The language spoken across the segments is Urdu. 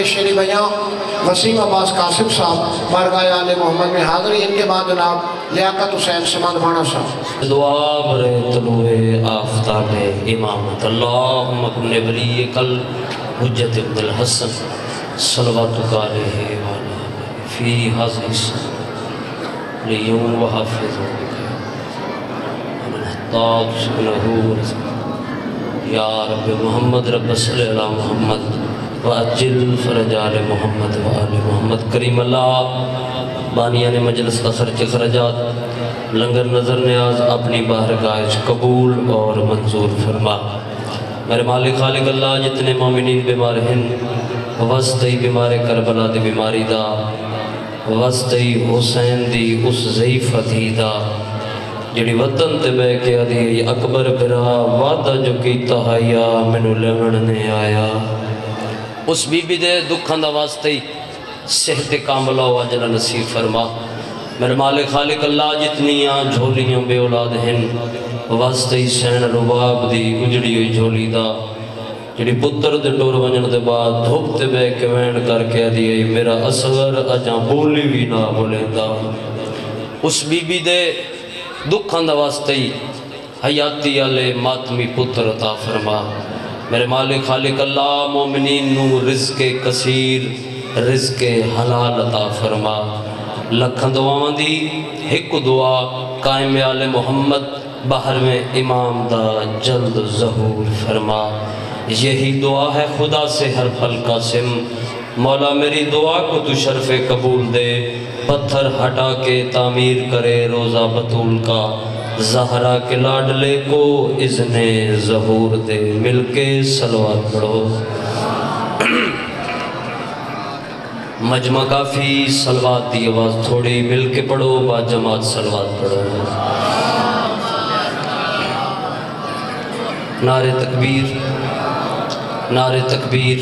شیری بھائیاں وسیم عباس قاسم صاحب بارگاہ آل محمد میں حاضری، ان کے بعد جناب لیاقت حسین سماد بھانا صاحب۔ دعا برے طلوع آفتاب امامت اللہم اکن ولی کل حجت ابن الحسن صلواتک علیہ وآلہ فی حاضر لیوم و حافظ محتاج سکنہو یا رب محمد رب صلی اللہ محمد وَأَجِّلْ فرج آل محمد وآل محمد کریم اللہ بانیان مجلس کا خرچ خرجات لنگر نظر نیاز اپنی بارگاہ قبول اور منظور فرما۔ میرے مالک خالق اللہ جتنے مومنین بیمار ہیں وسطی بیمار کربلا دی بیماری دا وسطی حسین دی اس ضعیفت ہی دا جڑی وطن تے بے کے آدھی اکبر برا وعدہ جو کیتا ہے منو لگڑنے آیا اس بی بی دے دکھاں دا واسطے صحت کاملہ و اجر نصیب فرما۔ میرے مالک خالق اللہ جتنیاں جھولیاں بے اولاد ہیں واسطے سین رباب دی اجڑی ہوئی جھولی دا جڑی پتر دے ٹور ونجن دے بعد دھوپ تے بے کے وین کر کے دیئے میرا اصغر اجاں بولی بھی نہ بولے دا اس بی بی دے دکھاں دا واسطے حیاتی علی ماتمی پتر عطا فرما۔ میرے مالک خالق اللہ مومنین نو رزق کثیر رزق حلال عطا فرما۔ لکھن دعاواں دی ایک دعا قائم آل محمد باہر میں امام دا جلد ظہور فرما۔ یہی دعا ہے خدا سے ہر پل قاسم مولا میری دعا کو تو شرف قبول دے پتھر ہٹا کے تعمیر کرے روزہ بطول کا زہرا کے لاڈلے کو اذن ظہور دے مل کے صلوات پڑھو۔ مجمع کافی صلوات دی آواز تھوڑی مل کے پڑھو با جماعت صلوات پڑھو۔ نعرہ تکبیر نعرہ تکبیر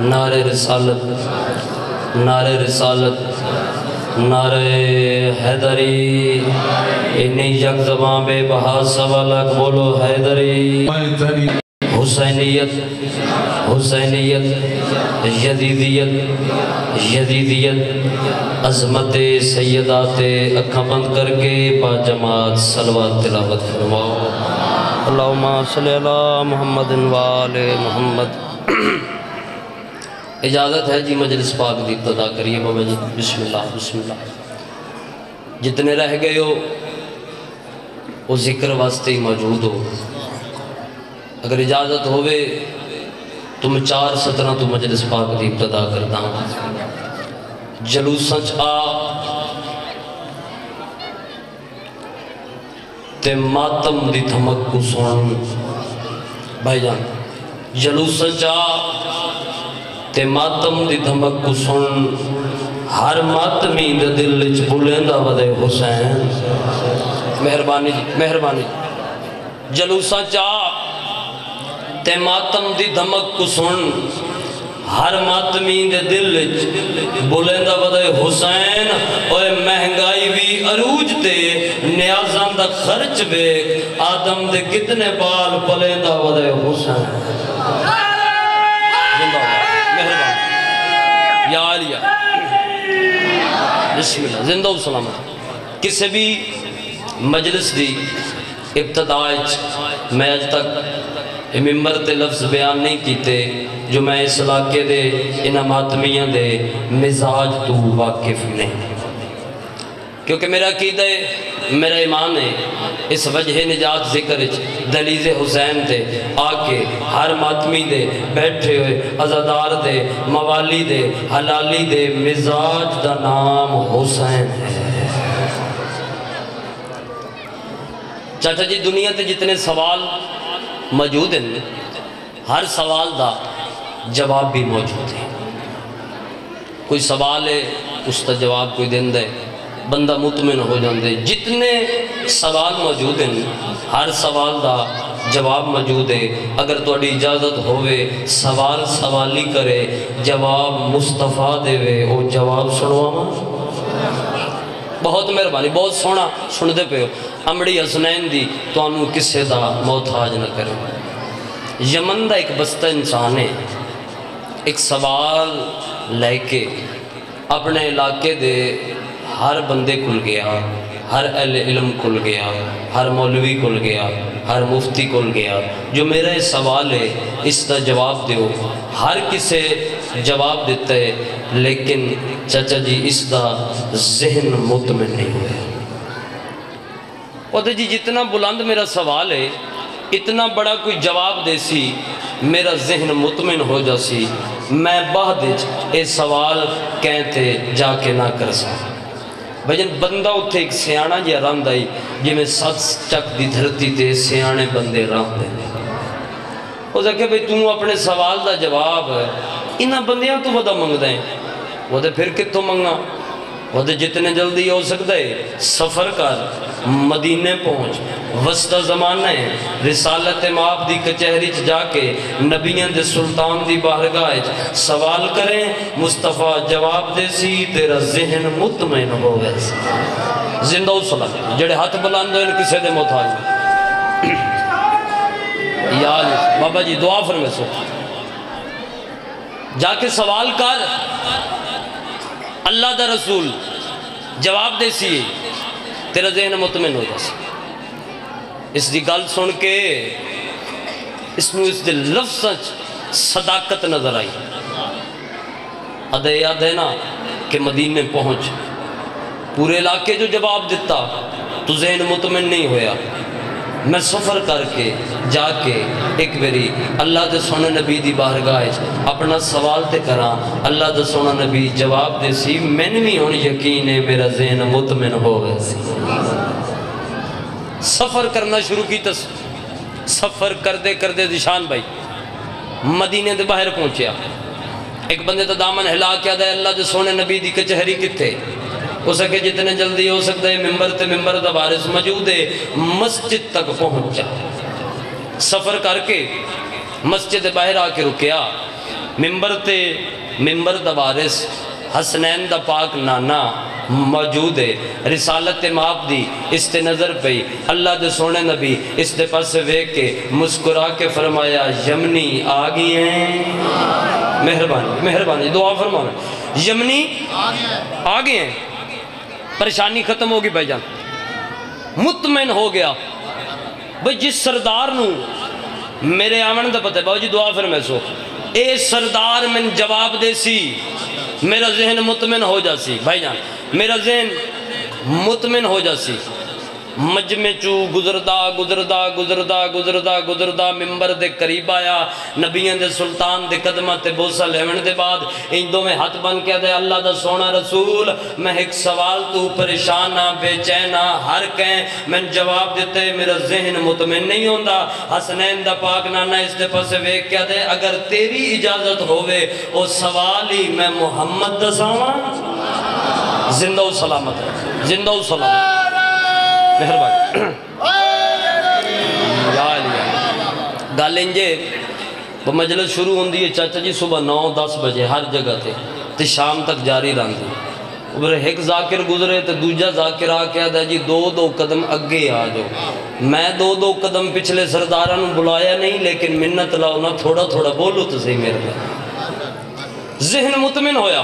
نعرہ رسالت نعرہ رسالت نعرہ حیدری انہی یک زبان بے بہا سوالک بولو حیدری حسینیت حسینیت یزیدیت یزیدیت عظمت سیدات اکھاں بند کر کے با جماعت صلوات تلاوت فرماؤ۔ اللہم صلی اللہ محمد وآل محمد۔ اجازت ہے جی مجلس پاک دی ابتدا کریے بابا جی بسم اللہ بسم اللہ۔ جتنے رہ گئے ہو وہ ذکر واسطے ہی موجود ہو، اگر اجازت ہوئے تو میں 4 سطرہ تو مجلس پاک دی ابتدا کرتا ہوں۔ جلوساں آ تے ماتم دی دھمک کو سن بھائی جان، جلوساں آ تے ماتم دی دھمک کو سن ہر ماتمی دے دل وچ بلندہ ودے حسین۔ مہربانی مہربانی جلوساں چاہ تے ماتم دی دھمک کو سن ہر ماتمی دے دل وچ بلندہ ودے حسین۔ اوے مہنگائی بھی عروج تے نیازاں دا خرچ بیک آدم دے کتنے بال بلندہ ودے حسین۔ یا علیہ بسم اللہ زندہ و سلامت۔ کسی بھی مجلس دی ابتداء میں آج تک ممبر تے لفظ بیان نہیں کیتے جو میں اس علاقے دے انہاں ماتمیاں دے مزاج تو واقف نہیں، کیونکہ میرا عقیدہ ہے میرا ایمان ہے اس وجہ نجات ذکر دلیز حسین تے آکے ہر ماتمی دے بیٹھے ہوئے عزادار دے موالی دے حلالی دے مزاج دا نام حسین ہے۔ چاچا جی دنیا تے جتنے سوال موجود ہیں ہر سوال دا جواب بھی موجود ہے۔ کوئی سوال ہے اس کا جواب کوئی دن دے بندہ مطمئن ہو جاندے۔ جتنے سوال موجود ہیں ہر سوال دا جواب موجود ہے۔ اگر تو اڈی اجازت ہوئے سوال سوالی کرے جواب مصطفیٰ دے وے وہ جواب سنوا ماں۔ بہت مہربانی بہت سونا سن دے پہ ہو۔ امڑی حسنین دی تو انہوں کسے دا محتاج نہ کرے۔ یمن دا ایک بستہ انسان ہے، ایک سوال لے کے اپنے علاقے دے ہر بندے کل گیا، ہر اہل علم کل گیا، ہر مولوی کل گیا، ہر مفتی کل گیا، جو میرا یہ سوال ہے اس کا جواب دیو۔ ہر کسے جواب دیتا ہے، لیکن چچا جی اس کا ذہن مطمئن نہیں ہوئے۔ وہ جی جتنا بلند میرا سوال ہے، اتنا بڑا کوئی جواب دے سی میرا ذہن مطمئن ہو جا سی، میں بعد اے سوال کہتے جا کے نہ کر سا۔ بھجن بندہ اتھے ایک سیانہ جیا رہن دائی، جی میں سچ چک دی دھرتی تے سیانے بندے رہن دیں۔ وہ کہا کہ بھئی تم اپنے سوال دا جواب ہے انہاں بندیاں تو ودا منگ دیں۔ وہ پھر کتوں منگا؟ وہ جتنے جلدی ہو سکتا ہے سفر کر مدینے پہنچ، وسطہ زمانہ ہے رسالت مآب دی کچہری جا کے نبیان دے سلطان دی بارگاہ سوال کریں، مصطفیٰ جواب دے سی، تیرا ذہن مطمئن ہو گئے سی۔ زندہ و سلام جڑے ہاتھ بلند ہوئے کسے دے محتاج یا علی بابا جی دعا فرمائے سو جا کے سوال کر، اللہ دا رسول جواب دے سی، تیرا ذہن مطمئن ہو جائے۔ اس دی گل سن کے اس دے لفظ صداقت نظر آئی۔ ادھے یاد ہے نا کہ مدینے پہنچ پورے علاقے جو جواب دیتا تو ذہن مطمئن نہیں ہویا۔ میں سفر کر کے جا کے ایک بری اللہ دے سونے نبی دی بارگاہ اپنا سوال تے کراں، اللہ دے سونا نبی جواب دے سی، میں نہیں ہون یقین ہے میرا ذہن مطمئن ہو گئے سی۔ سفر کرنا شروع کی تس سفر کردے کردے دشان بھائی مدینے دے باہر پہنچیا۔ ایک بندے تا دامن ہلا کیا دے اللہ دے سونے نبی دی کچہری کتے ہو سکے جتنے جلدی ہو سکتا ہے ممبر تے ممبر دا بارس موجود ہے، مسجد تک پہنچا۔ سفر کر کے مسجد باہر آ کے رکیا، ممبر تے ممبر دا بارس حسنین دا پاک نانا موجود ہے، رسالت مآب دی اس تے نظر پئی، اللہ دے سونے نبی اس تے پاس ویک کے مسکرا کے فرمایا یمنی آگئی ہیں، مہربانی مہربانی دعا فرمانا، یمنی آگئی ہیں۔ پریشانی ختم ہوگی بھائی جان، مطمئن ہو گیا بھائی جس سردار نو میرے آمن دا پتہ ہے، باو جی دعا فرمائے سو اے سردار من جواب دے سی، میرا ذہن مطمئن ہو جا سی۔ بھائی جان میرا ذہن مطمئن ہو جا سی۔ مجمع چو گزردہ گزردہ گزردہ گزردہ گزردہ ممبر دے قریب آیا، نبیان دے سلطان دے قدمہ تے بوسہ لیون دے بعد ان دو میں ہاتھ بن کیا دے اللہ دا سونا رسول میں ایک سوال تو پریشانہ بے چینہ ہر کہیں میں جواب دیتے میرا ذہن مطمئن نہیں ہوندہ۔ حسنین دا پاک نانا اس دے پاس ویک کیا دے اگر تیری اجازت ہوئے او سوالی میں محمد دا سامان زندہ و سلامت رکھ، زندہ و سلامت مہربانی یا علی گل انجے وہ مجلس شروع ہوندی ہے چاچا جی صبح 9-10 بجے ہر جگہ تے شام تک جاری رہندی۔ اور ایک ذاکر گزرے تے دوجہ ذاکر آ کے آدھا جی 2 قدم اگے آ جو۔ میں 2 قدم پچھلے سردارانو بلایا نہیں لیکن منت لاؤ نا تھوڑا تھوڑا بولو تو صحیح میرے لئے۔ ذہن مطمئن ہویا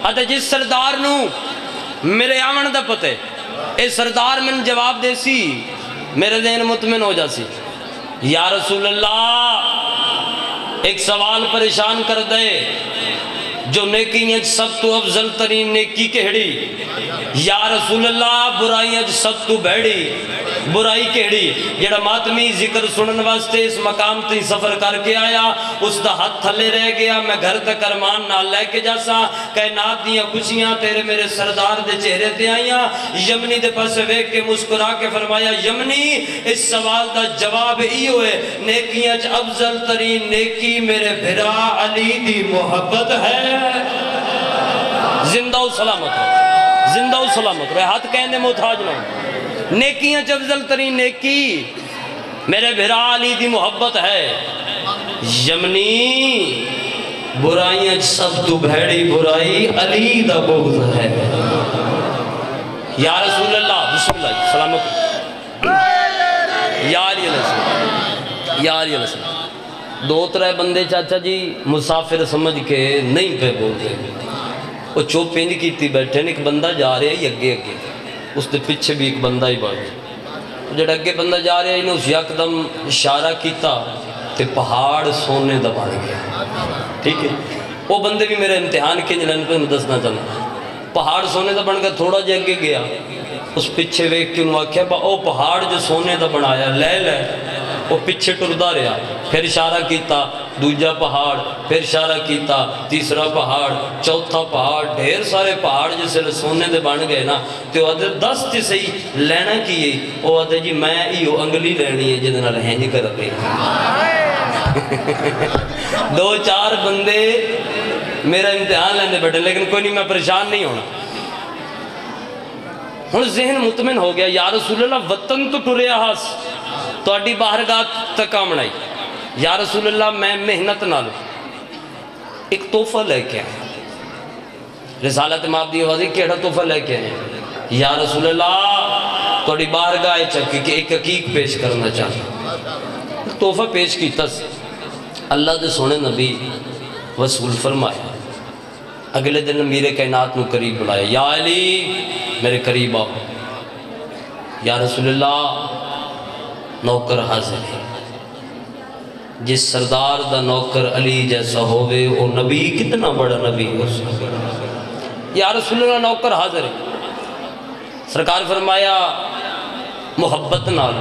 آدھا جس سردارنو میرے آمن دا پتے اے سردار من جواب دے سی، میرے ذہن مطمئن ہو جا سی۔ یا رسول اللہ ایک سوال پریشان کر دے، جو نیکیاں سب تو افضل ترین نیکی کہڑی؟ یا رسول اللہ برائیاں سب تو بھیڑی برائی کہڑی؟ جڑا ماتمی ذکر سنن واسطے اس مقام تی سفر کر کے آیا اس دا ہاتھ تھلے رہ گیا، میں گھر تک ارمان نہ لے کے جاسا، کائنات دیاں خوشیاں تیرے میرے سردار دے چہرے تے آئیاں۔ یمنی دے پاس ویک کے مسکرا کے فرمایا یمنی اس سوال دا جواب ہی ہوئے نیکیاں افضل ترین نیکی میرے بھرا علی دی محبت ہے۔ زندہ و سلامت رہے، زندہ و سلامت رہے، ہاتھ کہنے محتاج نہ ہوں۔ نیکیاں افضل ترین نیکی میرے بھرا علی دی محبت ہے۔ یمنی برائیاں سب تو بھیڑی برائی علی دا بغض ہے۔ یا رسول اللہ بسم اللہ سلامت یا علی علیہ السلام یا علی علیہ السلام دو ترے بندے چاچا جی مسافر سمجھ کے نہیں پہ بول رہے، وہ چوپ پینج کیتی بیٹھے نے، ایک بندہ جا رہا ہے اگے اگے، اس کے پیچھے بھی ایک بندہ ہی باقی، جڑا اگے بندہ جا رہا ہے انہوں اس یکدم اشارہ کیتا تے پہاڑ سونے دا بن گیا، ٹھیک ہے؟ وہ بندے بھی میرا امتحان کے جلن پہ دسنا چاہنا، پہاڑ سونے دا بن گیا، تھوڑا جا اگے گیا، اس پیچھے ویک کے انہوں آکھیا با او پہاڑ جو سونے دا بنایا لے لے، وہ پیچھے ٹردہ رہا، پھر اشارہ کیتا دوجا پہاڑ، پھر اشارہ کیتا تیسرا پہاڑ، چوتھا پہاڑ، ڈھیر سارے پہاڑ جسے سونے دے بن گئے نا، تو آدھے 10 تے صحیح لینا کیے، وہ آدھے جی میں ایو انگلی لینی ہے جدنا رہنج کر رہے دو چار بندے میرا امتحان لینے بیٹھے، لیکن کوئی نہیں، میں پریشان نہیں ہونا۔ ہن ذہن مطمئن ہو گیا، یا رسول اللہ وطن تو ٹریا ہاس تو اڈی باہرگاہ تک آمنائی، یا رسول اللہ میں محنت نال ایک تحفہ لے کے آئے، رسالت ماب دی آوازی کیڑا تحفہ لے کے آئے، یا رسول اللہ تو اڈی باہرگاہ چکی کہ ایک حقیق پیش کرنا چاہتا، تحفہ پیش کی تس اللہ دے سونے نبی وصول فرمایا، اگلے دن میرے کائنات نو قریب بلایا، یا علی میرے قریب آؤ، یا رسول اللہ نوکر حاضر ہے، جس سردار دا نوکر علی جیسا ہوئے وہ نبی کتنا بڑا نبی ہو سکتا، یا رسول اللہ نوکر حاضر ہے، سرکار فرمایا محبت نال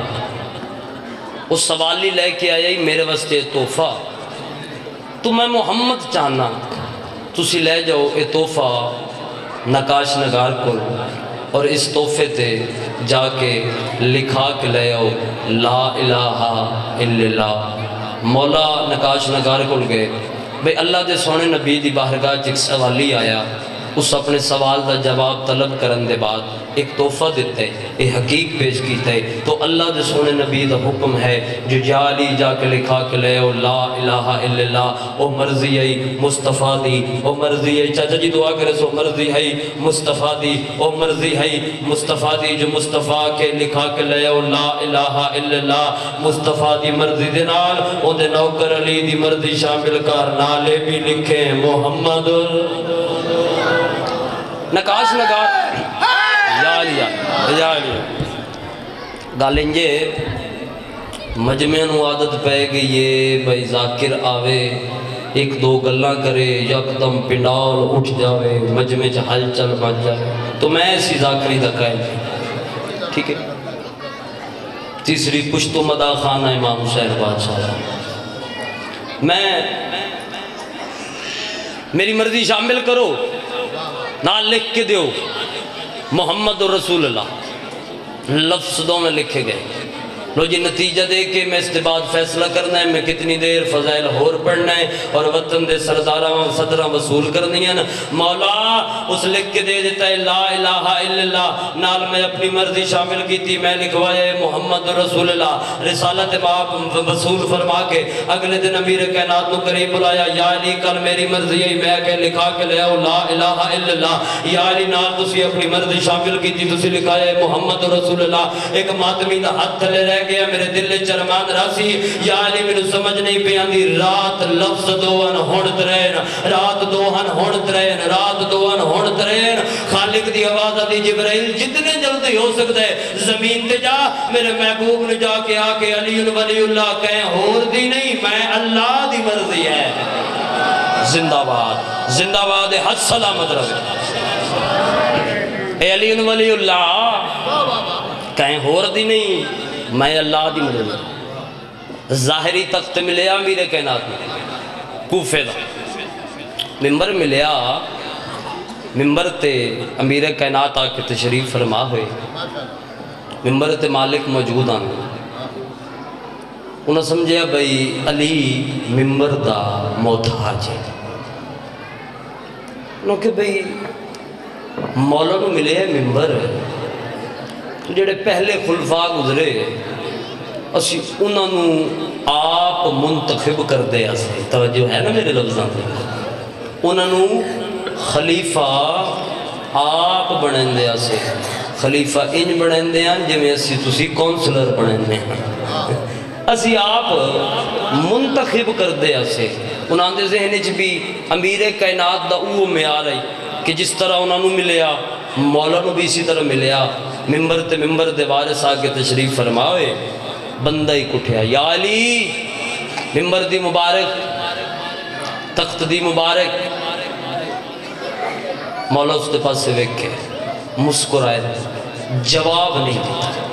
اس سوالی لے کے آیا ہی میرے واسطے تحفہ، تو میں محمد چاہنا تسی لے جاؤ اے تحفہ نقاش نگار کو، اور اس تحفے تے جا کے لکھا کے لے آؤ لا الہ الا اللہ۔ مولا نقاش نگار کو گئے، بھئی اللہ دے سونے نبی دی باہرگاہ ایک سوالی آیا، اس اپنے سوال دا جواب طلب کرن دے بعد ایک تحفہ دیتے، ایک حقیق پیش کیتا ہے، تو اللہ دے سونے نبی دا حکم ہے جو جالی جا کے لکھا کے لے او لا الہ الا اللہ، او مرضی ہے مصطفیٰ دی، او مرضی ہے چاچا جی دعا کرے سو مرضی ہے مصطفیٰ دی، او مرضی ہے مصطفیٰ دی، جو مصطفیٰ کے لکھا کے لے او لا الہ الا اللہ، مصطفیٰ دی مرضی دے نال او دے نوکر علی دی مرضی شامل کر نالے بھی لکھے محمد نقاش نگار یا لیا گالنجے مجمع نو عادت پہ گئی ہے بھئی ذاکر آوے ایک دو گلاں کرے یکدم پنڈال اٹھ جاوے مجمع چ حل چل بچ جائے، تو میں ایسی ذاکری دا قائم ٹھیک ہے۔ تیسری پشتو مدا خانہ امام حسین بادشاہ، میں میری مرضی شامل کرو نال لکھ کے دیو محمد رسول اللہ، لفظ دو میں لکھے گئے، لو جی نتیجہ دے کے میں اس کے بعد فیصلہ کرنا ہے میں کتنی دیر فضائل ہور پڑھنا ہے اور وطن دے سرداراں صدراں وصول کرنی ہیں، مولا اس لکھ کے دے دیتا ہے لا الہ الا اللہ، نال میں اپنی مرضی شامل کی تھی، میں لکھوایا ہے محمد رسول اللہ، رسالت باپ وصول فرما کے اگلے دن امیر کائنات نو قریب بلایا، یا علی کل میری مرضی ہے میں کہ لکھا کے لے آؤ لا الہ الا اللہ، یا علی نال تسی اپنی مرضی شامل کی تھی، تسی لکھایا ہے محمد رسول اللہ، ایک ماتمی دا ہاتھ تھلے رہ گیا میرے دل چرمان راسی، یا علی میں سمجھ نہیں پہ آندی رات لفظ دوہن ہونت رہن، رات دوہن ہونت رہن، رات دوہن ہونت رہن، خالق دی آواز آتی جبرائیل جتنے جلدی ہو سکتا ہے زمین تے جا میرے محبوب نے جا کے آکے علی ولی اللہ کہیں ہور دی نہیں میں اللہ دی مرضی ہے، زندہ باد حد سلامت رہے، اے علی ولی اللہ کہیں ہور دی نہیں میں اللہ دی مرضی، ظاہری تخت ملیا میرے کائنات میں کوفے دا، ممبر ملیا، ممبر تے امیر کائنات آکے تشریف فرما ہوئے، ممبر تے مالک موجود آنے، انہوں سمجھیا بھئی علی ممبر دا محتاج ہے، انہوں کہ بھئی مولا نو ملے ہے ممبر تو جڑے پہلے خلفاء گزرے اسی انہوں نے آپ منتخب کر دے اسے، توجہ ہے نا میرے لفظاں تے، انہوں نے خلیفہ آپ بنیں دے اسے، خلیفہ انج بنیں دے ہیں جی میں اسی تسی کونسلر بنیں دے ہیں، اسی آپ منتخب کر دے اسے انہاں دے ذہن وچ بھی امیر کائنات دا وہ معیار ہے کہ جس طرح انہاں نو ملیا مولا نو بھی اسی طرح ملیا ممبر تے ممبر دے وارث آ کے تشریف فرماوے بندہ ہی کٹھیا یا علی ممبر دی مبارک تخت دی مبارک مولا اس دے پاس سے ویکھے مسکرائے جواب نہیں دیتا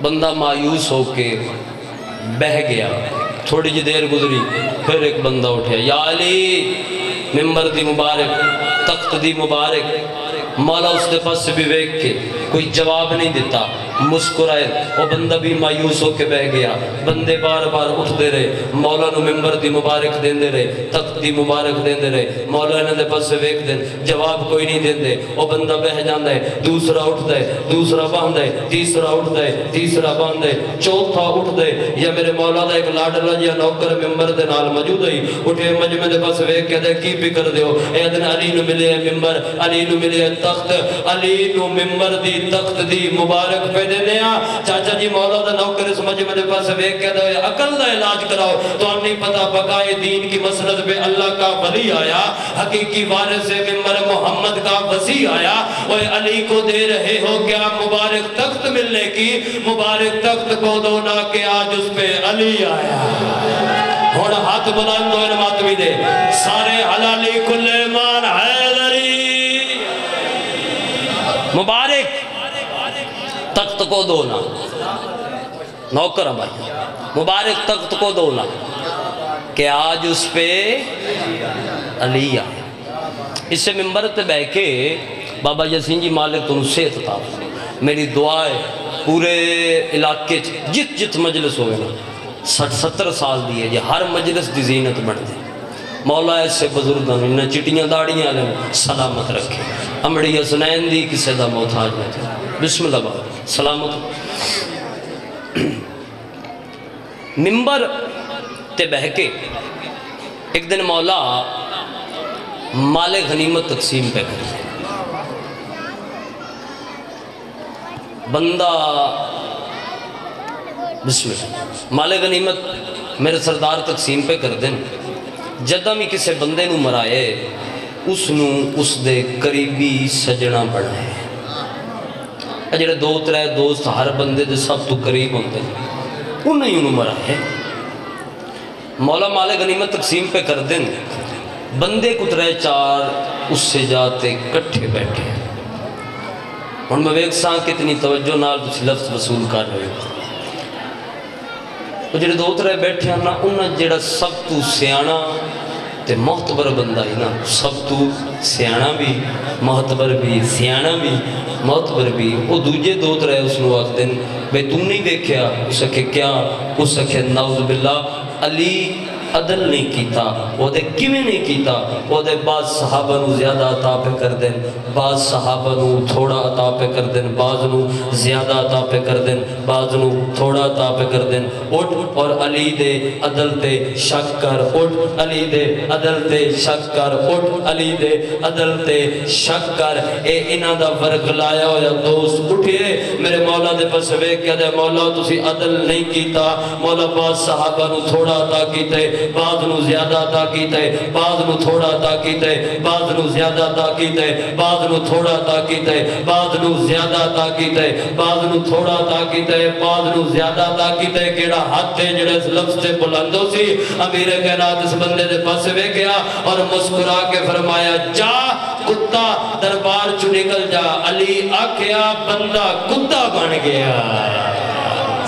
بندہ مایوس ہو کے بہ گیا تھوڑی جی دیر گزری پھر ایک بندہ اٹھیا یا علی ممبر دی مبارک تخت دی مبارک مولا اس دے پاس سے بھی ویکھ کے کوئی جواب نہیں دیتا مسکرائے وہ بندہ بھی مایوس ہو کے بہ گیا بندے بار بار اٹھ دے رہے مولا نو ممبر دی مبارک دین دے رہے تخت دی مبارک دین دے رہے مولا انہاں دے پاس سے ویکھ دین جواب کوئی نہیں دین دے وہ بندہ بہ جاندا ہے دوسرا اٹھ دے دوسرا باندھ دے تیسرا اٹھ دے تیسرا باندھ دے چوتھا اٹھ دے یا میرے مولا دا ایک لاڈلا جیا نوکر ممبر دے نال موجود ہے اٹھے مجمع دے پاس ویکھ کے دے کی فکر دیو اے دن علی نو ملے ممبر علی نو ملے تخت علی نو ممبر دی تخت دی مبارک پہ دینے چاچا جی مولا دا نوکر اس مجمع دے پاس ویکھ کے دے عقل دا علاج کراؤ تو ہم نہیں پتا بقائے دین کی مسند پہ اللہ کا ولی آیا حقیقی وارث ممبر محمد کا وسیع آیا وہ علی کو دے رہے ہو کیا مبارک تخت ملنے کی مبارک تخت کو دو نہ کہ آج اس پہ علی آیا اور ہاتھ بلند و علمات بھی دے سارے حلالی کل ایمان حیدری مبارک تخت کو دونا نوکر ہماری مبارک تخت کو دونا کہ آج اس پہ علی آئے اس سے ممبر تے بہ کے بابا یسین جی مالک تنہوں صحت تھا میری دعا ہے پورے علاقے جت جت مجلس ہوئے نا 60-70 سال دیئے جی ہر مجلس دی زینت بڑھ دے مولا ایسے بزرگاں انہیں چٹیاں داڑیاں علیہ سلامت رکھے امڑی حسنین دی کسے دا محتاج نہ تھے بسم اللہ بابا سلامت ممبر تے بہ کے ایک دن مولا مال غنیمت تقسیم پہ کرے بندہ بسم اللہ مال غنیمت میرے سردار تقسیم پہ کر دیں جدہ میں کسے بندے نو مرائے اس نو اس دے قریبی سجنہ بڑھائے جڑے دو ترے دوست ہر بندے دے سب تو قریب ہوندے انہیں انہوں مرائے مولا مال غنیمت تقسیم پہ کر دیں بندے کو ترے چار اس سے جاتے کٹھے بیٹھے اور میں ایک ساں کتنی توجہ نال تسی لفظ وصول کر رہے ہو وہ جڑے دو ترے بیٹھے ہیں نا انہیں جڑا سب تو سیانا تے محتبر بندہ ہی نا سب تو سیانا بھی محتبر بھی سیانا بھی محتبر بھی وہ دوجے دو ترے اس نے وقت دن بے تو نہیں دیکھیا اس اکھے کیا اس اکھے نعوذ باللہ علی عدل نہیں کیتا وہ دے کیویں نہیں کیتا وہ دے بعض صحابہ نو زیادہ عطا پہ کر دیں بعض صحابہ نو تھوڑا عطا پہ کر دیں بعض نو زیادہ عطا پہ کر دیں بعض نو تھوڑا عطا پہ کر دیں اٹھ اور علی دے عدل تے شک کر اٹھ علی دے عدل تے شک کر اٹھ علی دے عدل تے شک کر اے انہ دا ورگ لایا ہو یا دوست اٹھئے میرے مولا دے پس ویک کیا دے مولا تسی عدل نہیں کیتا مولا بعض صحابہ نو تھوڑا عطا کیتے بعض نو زیادہ عطا کیتے بعض نو تھوڑا عطا کیتے بعض نو زیادہ عطا کیتے بعض نو تھوڑا عطا کیتے بعض نو زیادہ عطا کیتے بعض نو تھوڑا عطا کیتے بعض نو زیادہ عطا کیتے کیڑا ہاتھ تے جڑے اس لفظ سے بلندو سی امیر کائنات اس بندے دے پاس وے گیا اور مسکرا کے فرمایا جا کتا دربار چ نکل جا علی آکھیا بندہ کتا بن گیا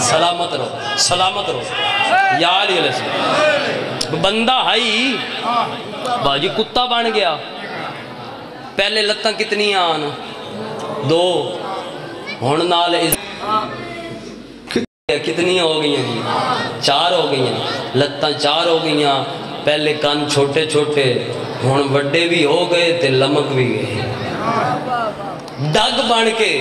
سلامت رہو یا علی علیہ السلام بندہ ہائی باجی کتا بن گیا پہلے لتاں کتنی آن دو ہون نال کتنی ہو گئی ہیں چار ہو گئی ہیں لتاں چار ہو گئی ہیں پہلے کان چھوٹے چھوٹے ہون وڈے بھی ہو گئے تے لمک بھی گئے ڈگ بن کے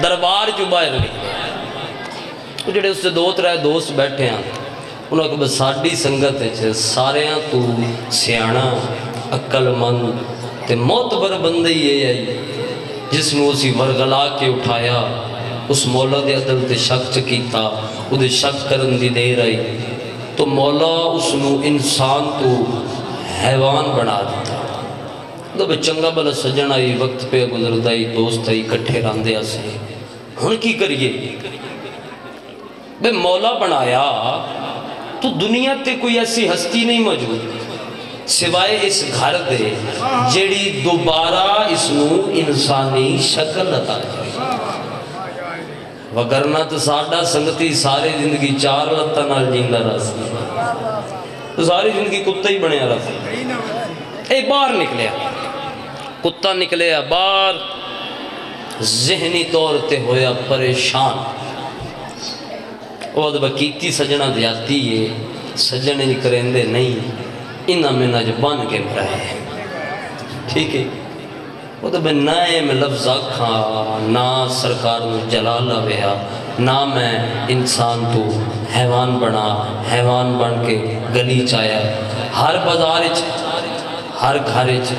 دربار جو باہر نکلے جڑے اس سے دو ترے دوست بیٹھے ہیں انہوں نے بس ساڑی سنگت ہے سارے ہیں تو سیانا عقل مند تے معتبر بندے ہی ہے جس نے اسی ورگلا کے اٹھایا اس مولا دے عدل تے شک کیتا وہ شک کرن دی دیر آئی تو مولا اس نو انسان تو حیوان بنا دیتا تو چنگا بلا سجن آئی وقت پہ گزرد آئی دوست آئی کٹھے راندے آسے ہن کی کریے بے مولا بنایا تو دنیا تے کوئی ایسی ہستی نہیں موجود سوائے اس گھر دے جیڑی دوبارہ اس نو انسانی شکل عطا کرے وگرنہ تو ساڑھا سنگتی ساری زندگی چار لتہ نال جیندہ رہا سی تو ساری زندگی کتا ہی بنیا رہا سی ایک باہر نکلیا کتا نکلیا باہر ذہنی طور تے ہویا پریشان وہ دبا کیتی سجنہ دیاتی ہے سجنے نہیں کریں دے نہیں انہاں میں نہ جو بان کے مرائے ٹھیک ہے وہ دبا نائے میں لفظ آکھاں نہ سرکار میں جلالہ ویا نہ میں انسان تو حیوان بنا حیوان بن کے گلی چایا ہر بازارچ ہر گھرچ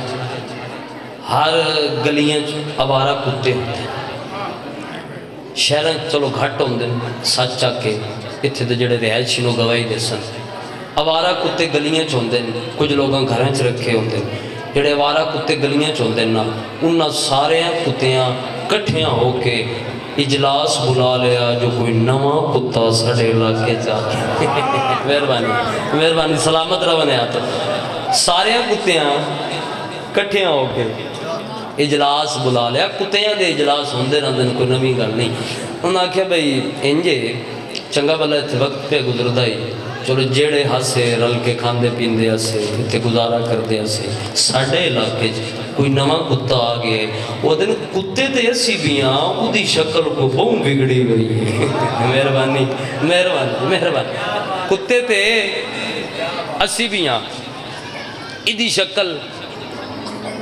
ہر گلیاں عوارہ کتے ہوتے ہیں شہریں چلو گھٹ ہوندے سچ آکے اتھے دے جڑے رہائشی نو گواہی دے سن عوارہ کتے گلیاں ہوندے کچھ لوگاں گھریں چ رکھے ہوندے جڑے عوارہ کتے گلیاں ہوندے نا انہاں سارے کتیاں کٹھیاں ہو کے اجلاس بلا لیا جو کوئی نواں کتا سڑے علاقے چاہتے مہربانی سلامت روانے آتا سارے کتیاں کٹھیاں ہو کے اجلاس بلا لیا کتیاں دے اجلاس ہوندے رہندے کوئی نویں گل نہیں انہاں کہا بھئی انجے چنگا بلا اتھے وقت پہ گزردائی چلو جیڑے ہاسے رل کے کھاندے پیندے ہاسے اتھے گزارا کردے ہاسے ساڑھے علاقے کوئی نواں کتا آگئے وہ دن کتے تے اسی بیاں وہ دی شکل کو بہوں بگڑی گئی مہربانی کتے تے اسی بیاں ادھی شکل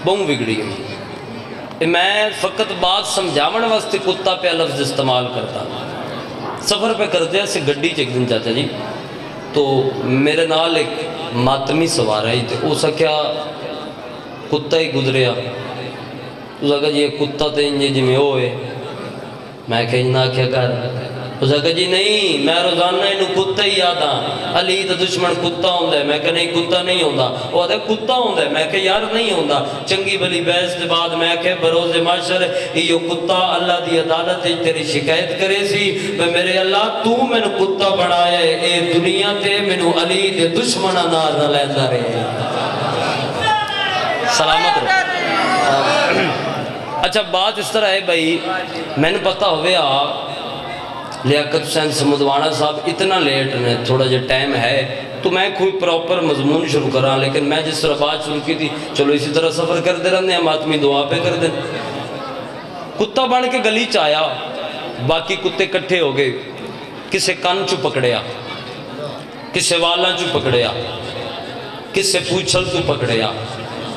بہوں بگڑی گئی میں فقط بات سمجھاون واسطے کتا پہ لفظ استعمال کرتا سفر پہ کرتے ہیں سے گڈی چیک دن چاچا جی تو میرے نال ایک ماتمی سوار آئی تھے اسا کیا کتا ہی گزریا اسا کہا جی کتا تے انجے جی میں ہوئے میں کہنا کیا کر اسا کہا جی نہیں میں روزانہ انہوں کتا ہی آتا علی تا دشمن کتا ہوندہ ہے میں کہا نہیں کتا نہیں ہوندہ وہ آتا ہے کتا ہوندہ ہے میں کہا یار نہیں ہوندہ چنگی بلی بیس کے بعد میں کہا بروز معاشر یہ کتا اللہ دی عدالت تیری شکایت کرے سی میرے اللہ تو میں نے کتا بنایا ہے اے دنیا تے میں نے علی دے دشمنہ نار نہ لیندہ رہے سلامت رہے اچھا بات اس طرح ہے بھائی میں نے پتہ ہوئے لیاقت حسین سمدوانہ صاحب اتنا لیٹ نے تھوڑا جو ٹائم ہے تو میں کوئی پراپر مضمون شروع کر رہا لیکن میں جس طرح بات شروع کی تھی چلو اسی طرح سفر کر دے رہنے ہم آدمی دعا پہ کر دیں کتا بن کے گلی چایا باقی کتے کٹھے ہو گئے کسے کان چو پکڑیا کسے والاں چو پکڑیا کسے پوچھل تو پکڑیا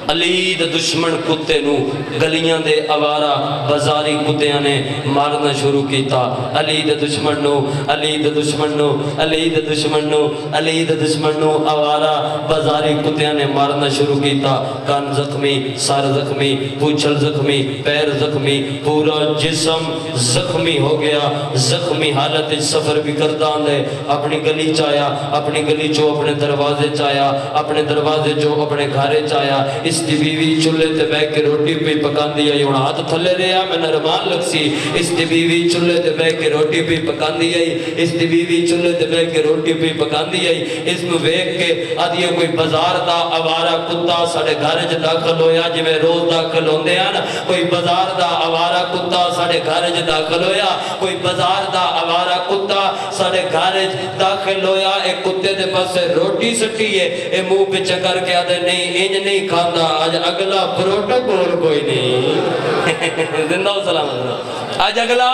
علی دے دشمن کتے نو گلیاں دے آوارہ بازاری کتیاں نے مارنا شروع کیتا علی دے دشمن نو علی دے دشمن نو علی دے دشمن نو علی دے دشمن نو آوارہ بازاری کتیاں نے مارنا شروع کیتا کان زخمی سار زخمی پوچھل زخمی پیر زخمی پورا جسم زخمی ہو گیا زخمی حالت سفر بھی کردان دے اپنی گلی چایا اپنی گلی چو اپنے دروازے چایا اپنے دروازے چو اپنے گھارے چایا اس دی بیوی چلے تے بے کے روٹی پہ پکان دیا یوں ہاتھ تھلے رہا میں نرمان لگ سی اس دی بیوی چلے تے بے کے روٹی پہ پکان دیا اس دی بیوی چلے تے بے کے روٹی پہ پکان دیا اس میں ویک کے آدھیا کوئی بازار دا آوارہ کتا ساڑھے گھارج داخل ہویا جو میں روز داخل ہوندے ہیں کوئی بازار دا آوارہ کتا ساڑھے گھارج داخل ہویا کوئی بازار دا آوارہ کتا ساڑھے گھارج داخل ہویا ایک کتے دے پاس سے روٹی سٹی ہے اے منہ پہ چکر کے آدھے نہیں انج نہیں کھاندہ آج اگلا پروٹوکول کوئی نہیں زندہ و سلامت آج اگلا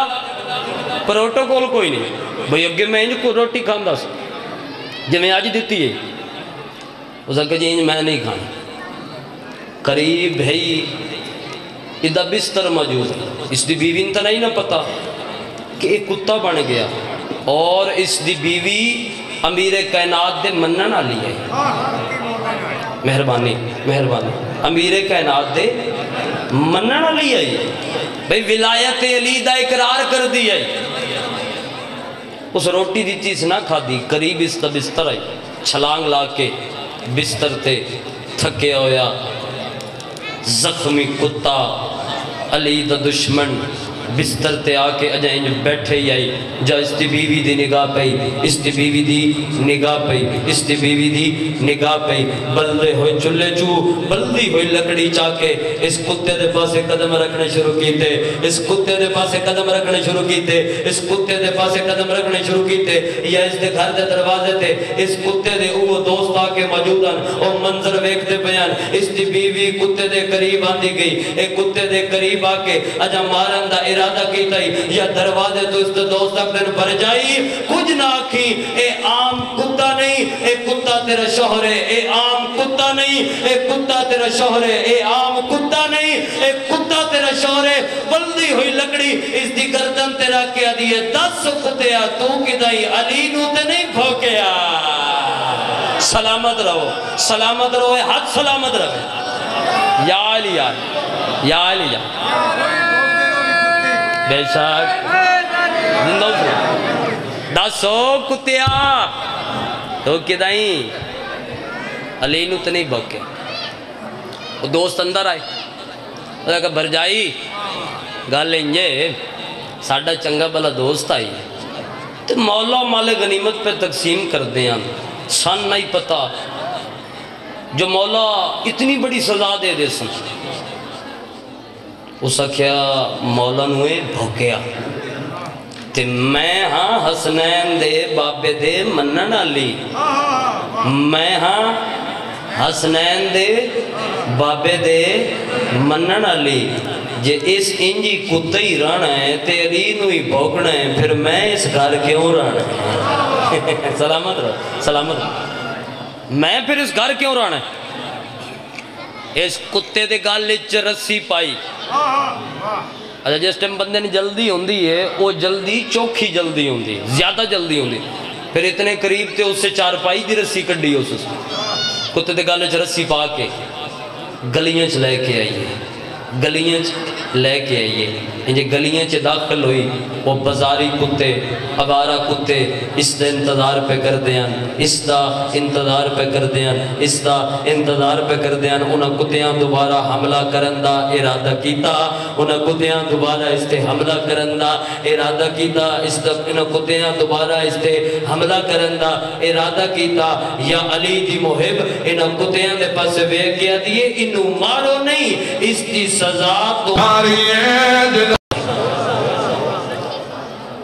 پروٹوکول کوئی نہیں بھئی اگے میں انج کو روٹی کھاندہ سا جو میں آج دیتی ہے اس نے کہا جی انج میں نہیں کھانا قریب ہے ادھا بستر موجود ہے اس دی بیوی انتا نہیں نہ پتا کہ ایک کتا بن گیا اور اس دی بیوی امیر کائنات دے منن آلی ہے مہربانی امیر کائنات دے منن آلی ہے بھئی ولایت علی دا اقرار کر دی ہے اس روٹی دی چیز نہ کھا دی، قریب اس کا بستر آئی، چھلانگ لا کے بستر تے تھکے ہویا زخمی کتا علی دا دشمن بستر تے آ کے اجا انج بیٹھے ہی آئی، جا اس دی بیوی دی نگاہ پئی، اس دی بیوی دی نگاہ پئی، اس دی بیوی دی نگاہ پئی، بلدے ہوئے چلے چو، بلدی ہوئی لکڑی چاکے اس کتے دے پاسے قدم رکھنے شروع کیتے، اس کتے دے پاسے قدم رکھنے شروع کیتے، اس کتے دے پاسے قدم رکھنے شروع کیتے، یا اس دے گھر دے دروازے تے اس کتے دے او دوست آ کے موجودن، او منظر ویکھ دے بیان، اس دی بیوی کتے دے قریب آندی گئی، ایک کتے دے قریب آ کے اجا مارن دا ارادہ کیتا ہی، یا دروازے تو اس دے دوست تک دن بھر جائی، کچھ نہ آکھی، اے عام کتا نہیں، اے کتا تیرا شوہر ہے، اے عام کتا نہیں، اے کتا تیرا شوہر ہے، اے عام کتا نہیں، اے کتا تیرا شوہر ہے، بلدی ہوئی لکڑی اس دی گردن تیرا کیا دیئے، 10 کتیا تو کدائی علی نو تے نہیں بھوکیا۔ سلامت رہو، حق سلامت رہو، یا علی یا علی یا بے شک زندہ سے 10 کتیا تو کدائیں علی نو تے نہیں بھوکے۔ وہ دوست اندر آئے، وہ کہا بھرجائی گل انجے ساڑھا چنگا بلا دوست آئی تو مولا مال غنیمت پہ تقسیم کر دیا، سن نہیں پتا جو مولا اتنی بڑی سزا دے دے سن۔ اس کیا مولا نوے بھوکیا تے میں ہاں حسنین دے بابے دے منن علی، میں ہاں حسنین دے بابے دے منن علی، جے اس انجی کتے ہی رہنا ہے تے علی نو ہی بھوکنا ہے، پھر میں اس گھر کیوں رہنا ہے؟ سلامت رہو، میں پھر اس گھر کیوں رہنا ہے؟ اس کتے دے گالے چ رسی پائی۔ اچھا جس ٹائم بندے نے جلدی ہوندی ہے وہ جلدی چوکھی جلدی ہوندی ہے، زیادہ جلدی ہوندی ہے، پھر اتنے قریب تے اس سے 4 پائی دی رسی کڈی اس سے کتے دے گالے چ رسی پا کے گلیاں چ لے کے آئیے، گلیاں چ لے کے آئیے، انجھے گلیاں چ داخل ہوئی، وہ بازاری کتے عوارہ کتے اس دا انتظار پہ کر دیاں، اس دا انتظار پہ کر دیاں، اس دا انتظار پہ کر دیاں، انہاں کتیاں دوبارہ حملہ کرن دا ارادہ کیتا، انہاں کتیاں دوبارہ اس تے حملہ کرن دا ارادہ کیتا، انہاں کتیاں دوبارہ اس تے حملہ کرن دا ارادہ کیتا، یا علی دی محب انہاں کتیاں دے پاس ویکھ گیا دیئے انہوں مارو نہیں، اس دی سزا تو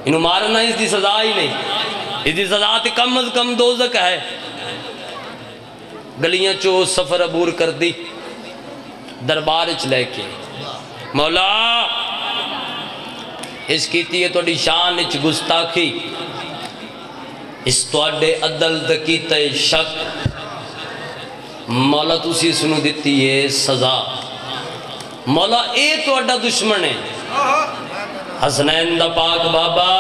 انہوں مارنا اس دی سزا ہی نہیں، اس دی سزا تے کم از کم دوزک ہے۔ گلیاں چو سفر عبور کر دی، دربار چ لے کے مولا اس کیتی ہے توڑی شان اچ گستاخی، اس توڑے عدل دکیتے شک، مولا تسی سنو دیتی ہے سزا، مولا اے توڑا دشمن ہے حسنین دا پاک بابا،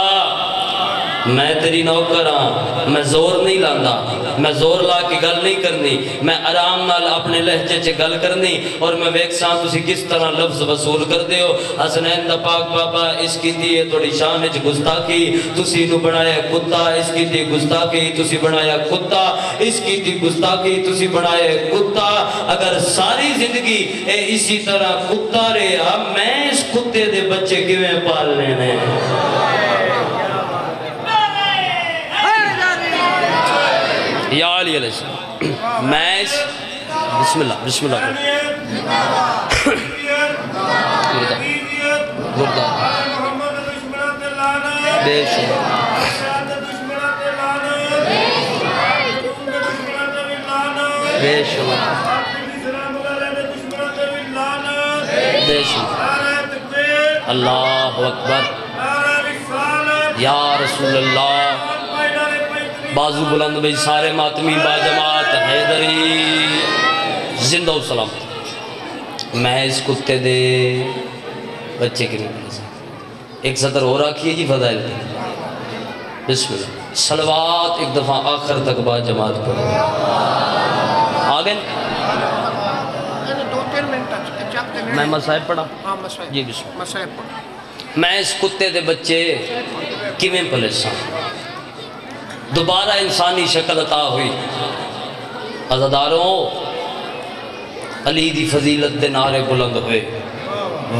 میں تیری نوکر ہاں، میں زور نہیں لاندا، میں زور لا کے گل نہیں کرنی، میں آرام نال اپنے لہجے چے گل کرنی، اور میں ویکساں تسی کس طرح لفظ وصول کر دیو۔ حسنین دا پاک بابا اس کی دیئے توڑی شان اچ گستاخی، تسی نو بنایا کتا، اس کی دی گستاخی تسی بنایا کتا، اس کی دی گستاخی تسی بنایا کتا، اگر ساری زندگی اے اسی طرح کتا رہا، میں اس کتے دے بچے کیویں پال لینے یا علی علیہ السلام۔ میں اس بسم اللہ مردہ بے شک بے شک بے شک اللہ اکبر یا رسول اللہ، بازو بلند بھئی سارے ماتمی با جماعت حیدری زندہ و سلام۔ میں اس کتے دے بچے کی نہیں پڑھ سکتا، ایک سطر ہو رکھی ہے جی فضائل دی، بسم اللہ صلوات ایک دفعہ آخر تک با جماعت پڑھ آگئے میں مسائب پڑھا جی بسم اللہ۔ میں اس کتے دے بچے کیویں پلے ساں، دوبارہ انسانی شکل عطا ہوئی۔ عزاداروں، علی دی فضیلت دے نعرے بلند ہوئے،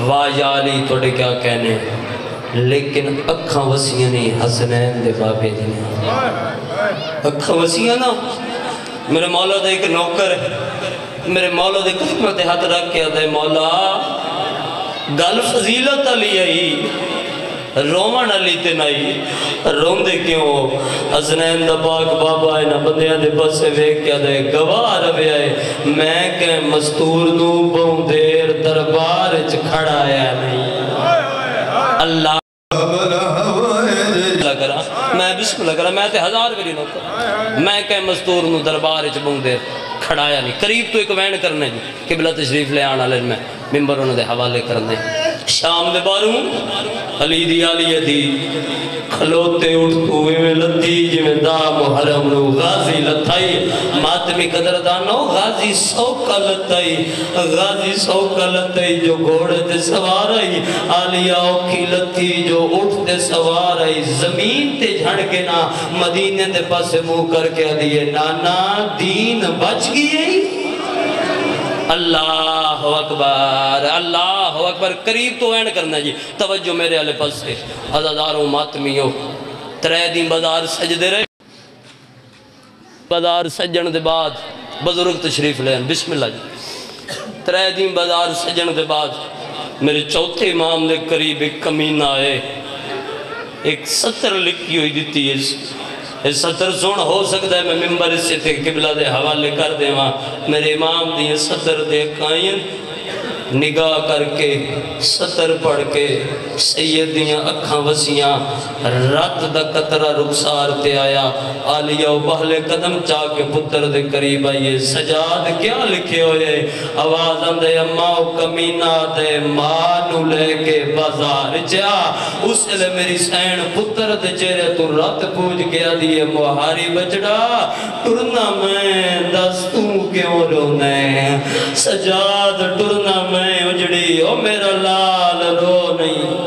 واہ یا علی توڑے کیا کہنے، لیکن اکھاں وسیعہ نہیں حسنین دے بابے دی نہیں، اکھاں وسیعہ نا۔ میرے مولا دے ایک نوکر ہے، میرے مولا دے قسمت ہاتھ رکھ کے دے مولا گل فضیلت علی آئی، رومن علی تے نہیں، روم دے کیوں حسنین دا پاک بابا ہے نا بندیاں دے پاسے ویک کیا دے گواہ روے آئے، میں کہ مستور نو بہن دیر دربار چ کھڑا آیا نہیں۔ اللہ کرا میں بسم اللہ کرا میں تے ہزار بری نوکر، میں کہ مستور نو دربار چ بہن دیر کھڑایا نہیں۔ قریب تو ایک وین کرنے جی قبلہ تشریف لے آنا لے میں ممبر انہوں دے حوالے کرنے۔ شام دے باروں علی دی آلیہ دی کھلوتے اٹھتو میں لتی جی میں دا محرم رو غازی لتائی، ماتمی قدردانو غازی سوکا لتائی، غازی سوکا لتائی جو گھوڑے دے سوار آئی، آلیہ اوکھی لتی جو اٹھ دے سوار آئی، زمین تے جھڑ کے نا مدینے دے پاسے منہ کر کے دیئے نانا دین بچ گئی۔ اللہ اکبر، اللہ اکبر، قریب تو این کرنا جی، توجہ میرے علی پاس سے عزاداروں ماتمیوں، ترے دن بازار سجدے رہے، بازار سجن دے بعد بزرگ تشریف لین، بسم اللہ جی، ترے دن بازار سجن دے بعد میرے چوتھے امام دے قریب ایک کمینہ آئے، ایک سطر لکھی ہوئی دیتی ہے، اس سطر سن ہو سکتا ہے میں ممبر اس سے قبلہ دے حوالے کر دے وہاں میرے امام دی سطر دے قائن نگاہ کر کے سطر پڑھ کے سیدیاں اکھاں وسیاں رات دا قطرہ رخسار تے آیا، آلیہ و بہلے قدم چاہ کے پتر دے قریب آئیے، سجاد کیا لکھے ہوئے، آواز اندے اماں و کمینہ دے مانو لے کے بازار جا، اس لئے میری سین پتر دے چہرے تو رات پوچھ گیا دیئے موہاری بچڑا، ٹرنا میں دستوں کیوں رونے، سجاد ٹرنا میں اجڑی او میرا لال رو نہیں۔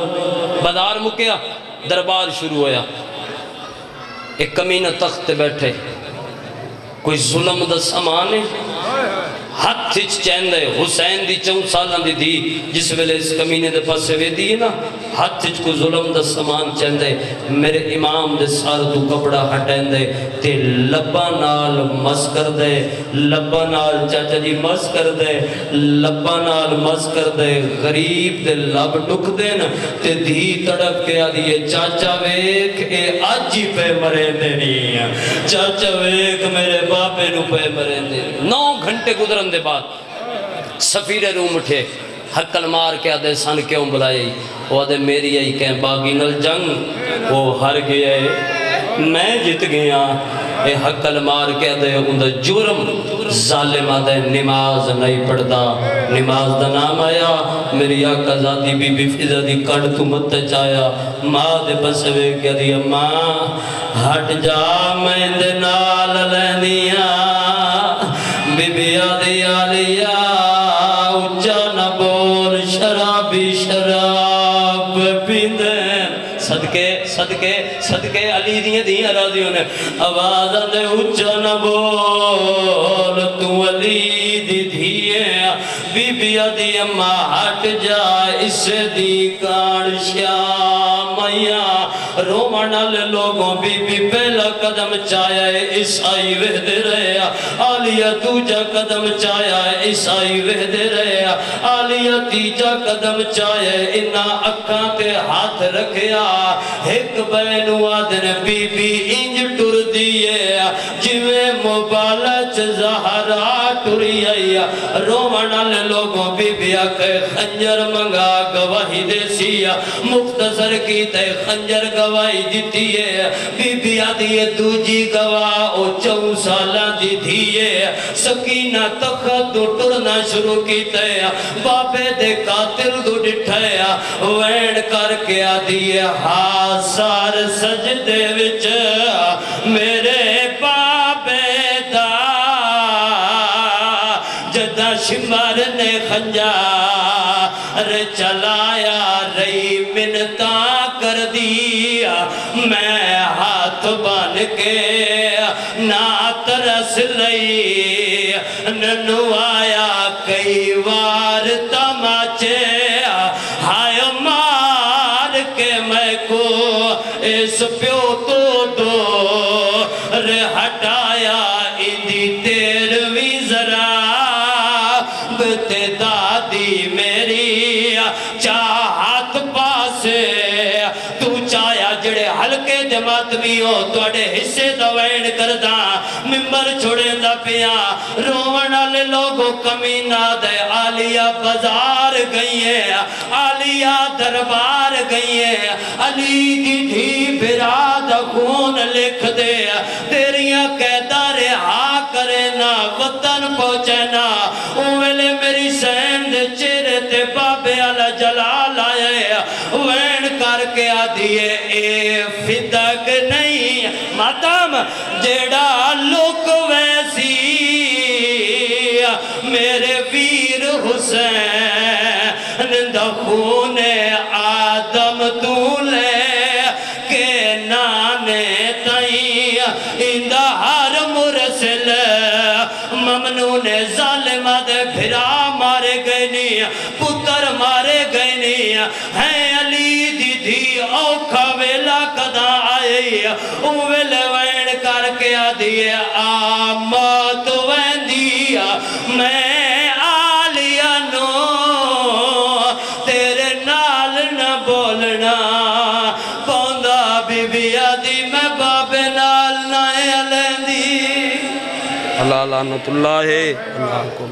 بازار مکیا، دربار شروع ہویا، ایک کمینہ تخت بیٹھے، کوئی ظلم دا سامانے، ہاتھ ہچ چیندے، حسین دی 4 سالان دی دی، جس ویلے اس کمینے دے پاسے وے دی نا، ہاتھ ہچ کو ظلم دا سامان چیندے، میرے امام دے سار تو کپڑا ہٹیندے، تے لبا نال مس کر دے، لبا نال چاچا جی مس کر دے، لبا نال مس کر دے، غریب دے لب ڈک دین، تے دھی تڑپ کے آدھیے چاچا ویک اے آج ہی پہ مرے دے نہیں، چاچا ویک میرے باپے نو پہ مرے دے نہیں۔ 9 گھنٹے گزرن دے بعد سفیر روم اٹھے، حقل مار کے آدھے سن کیوں بلائے، وہ آدھے میری آئی کہیں باغی نل جنگ وہ ہر گئے میں جت گیا، اے حقل مار کے آدھے اندھا جرم ظالم آدھے نماز نہیں پڑھتا، نماز دا نام آیا، میری آقا ذاتی بی بی فضا دی کڑ تو مت چایا، ماں دے بسوے کیا دی ماں ہٹ جا میں دے نال لینیاں، بی بی آدھی آلیا اچھا نہ بول شرابی شراب پیندے، صدقے صدقے صدقے علی دیئے دیئے راضیوں نے آواز آدھے اچھا نہ بول تو علی دی دیئے، بی بی آدھی اماں ہٹ جا اس دی کار شامیا، رومانال لوگوں بی بی پہلا قدم چایا ہے عیسائی وحد رہے، آلیہ دوجہ قدم چایا ہے عیسائی وحد رہے، آلیہ تیجہ قدم چایا ہے انہا اکھاں تے ہاتھ رکھیا، ایک بینو آدھن بی بی انج ٹر دیئے، جویں مبالچ زہرا ٹری آئی، رومانال لوگوں بی بی آکے خنجر منگا گواہی دے سیا، مختصر کی تے خنجر گواہی دیتی ہے، بی بی آدھی دوجی گواہ او 4 سالہ دی دیئے، سکینہ تخت دو ٹرنا شروع کی تے، بابے دے قاتل دو ڈٹھے، وین کر کے آدھی ہاں سار سجدے وچ میرے بابے دا جدہ شمار نے خنجا رے چلایا رہی منتا کر دیا میں ہاتھ بن کے نات رس لئی ننو آیا کئی وار تماچے ہائے مار کے میں کو اس پیو تو دو رے ہٹایا اندی تیرویں ذرا بتے دادی میری چاہت پاسے تو چایا جڑے ہلکے جماعت بھی ہو توڑے حصے دوین کردہ ممبر چھوڑے دا پیا روون والے لوگوں کمینہ دے آلیہ بازار گئی ہے آلیہ دربار گئی ہے علی دی دھی براد خون لکھ دے تیریاں قیدہ رہا کرے نا وطن پہنچے نا اوہلے میری سین دے چہرے تے بابے علی جلال آئے وین کر کے آدھیے اے فدق نہیں ماتم جیڑا لوک ویسی میرے ویر حسین دخون آدم دولے کے نانے تائیں اندہ ہر مرسل ممنون ظالمہ دے بھرا مارے گئے نہیں پتر مارے گئے نہیں ہیں علی دی دھی اوکھا ویلا کدا آئی اویلے وین کر کے آدھیے آمات وین دیا میں آلیہ نو تیرے نال نہ بولنا پوندہ بی بی آدھی میں بابے نال نہ علین دی اللہ لعنت اللہ ہے اللہ کو